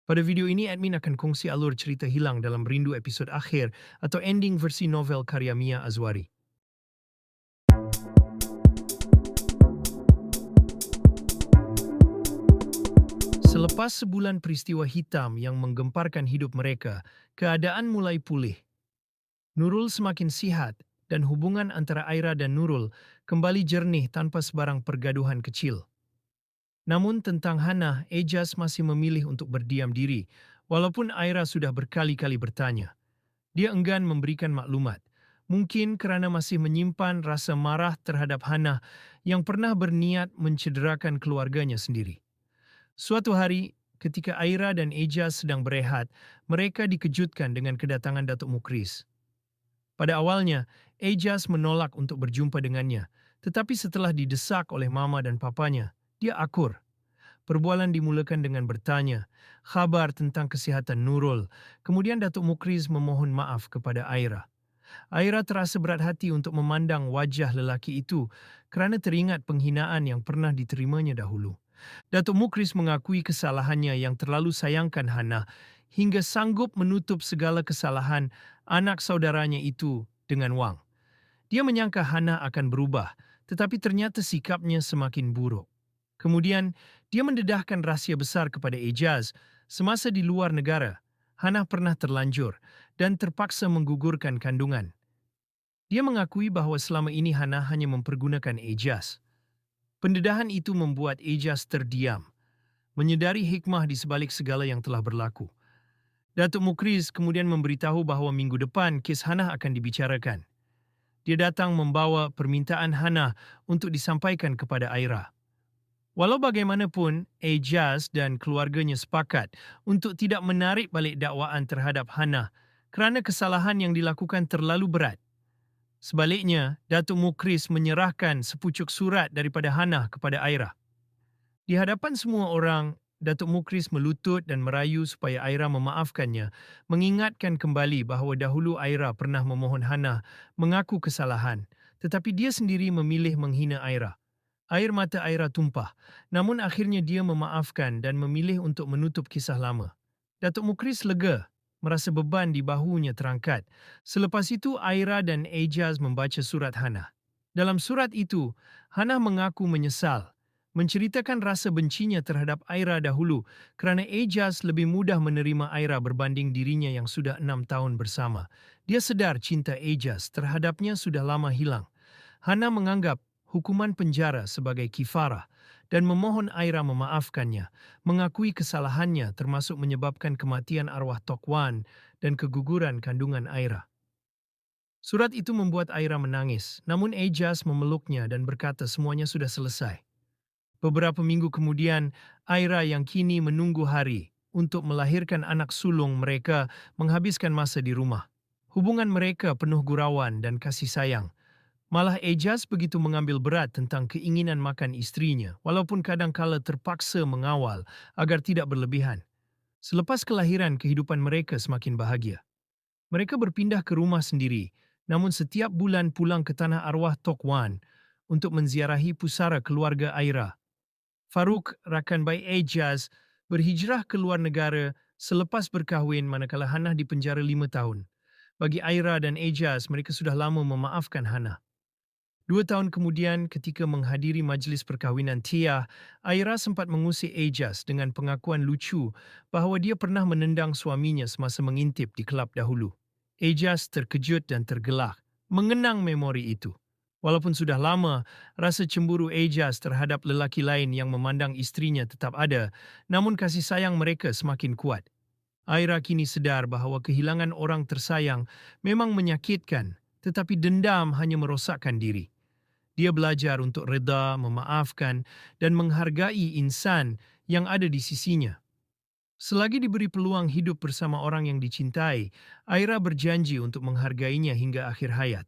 Pada video ini, admin akan kongsi alur cerita hilang dalam Rindu episod akhir atau ending versi novel karya Mia Azwari. Selepas sebulan peristiwa hitam yang menggemparkan hidup mereka, keadaan mulai pulih. Nurul semakin sihat dan hubungan antara Aira dan Nurul kembali jernih tanpa sebarang pergaduhan kecil. Namun tentang Hana, Ejaz masih memilih untuk berdiam diri, walaupun Aira sudah berkali-kali bertanya. Dia enggan memberikan maklumat, mungkin kerana masih menyimpan rasa marah terhadap Hana yang pernah berniat mencederakan keluarganya sendiri. Suatu hari, ketika Aira dan Ejaz sedang berehat, mereka dikejutkan dengan kedatangan Datuk Mukris. Pada awalnya, Ejaz menolak untuk berjumpa dengannya, tetapi setelah didesak oleh mama dan papanya, dia akur. Perbualan dimulakan dengan bertanya, khabar tentang kesihatan Nurul. Kemudian Datuk Mukriz memohon maaf kepada Aira. Aira terasa berat hati untuk memandang wajah lelaki itu kerana teringat penghinaan yang pernah diterimanya dahulu. Datuk Mukriz mengakui kesalahannya yang terlalu sayangkan Hana hingga sanggup menutup segala kesalahan anak saudaranya itu dengan wang. Dia menyangka Hana akan berubah, tetapi ternyata sikapnya semakin buruk. Kemudian, dia mendedahkan rahsia besar kepada Ejaz. Semasa di luar negara, Hana pernah terlanjur dan terpaksa menggugurkan kandungan. Dia mengakui bahawa selama ini Hana hanya mempergunakan Ejaz. Pendedahan itu membuat Ejaz terdiam, menyedari hikmah di sebalik segala yang telah berlaku. Datuk Mukriz kemudian memberitahu bahawa minggu depan kes Hana akan dibicarakan. Dia datang membawa permintaan Hana untuk disampaikan kepada Aira. Walau bagaimanapun, Ejaz dan keluarganya sepakat untuk tidak menarik balik dakwaan terhadap Hana kerana kesalahan yang dilakukan terlalu berat. Sebaliknya, Datuk Mukris menyerahkan sepucuk surat daripada Hana kepada Aira. Di hadapan semua orang, Datuk Mukris melutut dan merayu supaya Aira memaafkannya, mengingatkan kembali bahawa dahulu Aira pernah memohon Hana mengaku kesalahan, tetapi dia sendiri memilih menghina Aira. Air mata Aira tumpah, namun akhirnya dia memaafkan dan memilih untuk menutup kisah lama. Datuk Mukris lega, merasa beban di bahunya terangkat. Selepas itu, Aira dan Ejaz membaca surat Hana. Dalam surat itu, Hana mengaku menyesal, menceritakan rasa bencinya terhadap Aira dahulu kerana Ejaz lebih mudah menerima Aira berbanding dirinya yang sudah 6 tahun bersama. Dia sedar cinta Ejaz terhadapnya sudah lama hilang. Hana menganggap hukuman penjara sebagai kifarah dan memohon Aira memaafkannya, mengakui kesalahannya termasuk menyebabkan kematian arwah Tok Wan dan keguguran kandungan Aira. Surat itu membuat Aira menangis, namun Ejaz memeluknya dan berkata semuanya sudah selesai. Beberapa minggu kemudian, Aira yang kini menunggu hari untuk melahirkan anak sulung mereka menghabiskan masa di rumah. Hubungan mereka penuh gurauan dan kasih sayang. Malah Ejaz begitu mengambil berat tentang keinginan makan istrinya, walaupun kadang-kala terpaksa mengawal agar tidak berlebihan. Selepas kelahiran, kehidupan mereka semakin bahagia. Mereka berpindah ke rumah sendiri, namun setiap bulan pulang ke tanah arwah Tok Wan untuk menziarahi pusara keluarga Aira. Faruk, rakan baik Ejaz, berhijrah ke luar negara selepas berkahwin manakala Hana dipenjara 5 tahun. Bagi Aira dan Ejaz, mereka sudah lama memaafkan Hana. 2 tahun kemudian, ketika menghadiri majlis perkahwinan Tia, Aira sempat mengusik Ejaz dengan pengakuan lucu bahawa dia pernah menendang suaminya semasa mengintip di kelab dahulu. Ejaz terkejut dan tergelak, mengenang memori itu. Walaupun sudah lama, rasa cemburu Ejaz terhadap lelaki lain yang memandang istrinya tetap ada, namun kasih sayang mereka semakin kuat. Aira kini sedar bahawa kehilangan orang tersayang memang menyakitkan, tetapi dendam hanya merosakkan diri. Dia belajar untuk reda, memaafkan, dan menghargai insan yang ada di sisinya. Selagi diberi peluang hidup bersama orang yang dicintai, Aira berjanji untuk menghargainya hingga akhir hayat.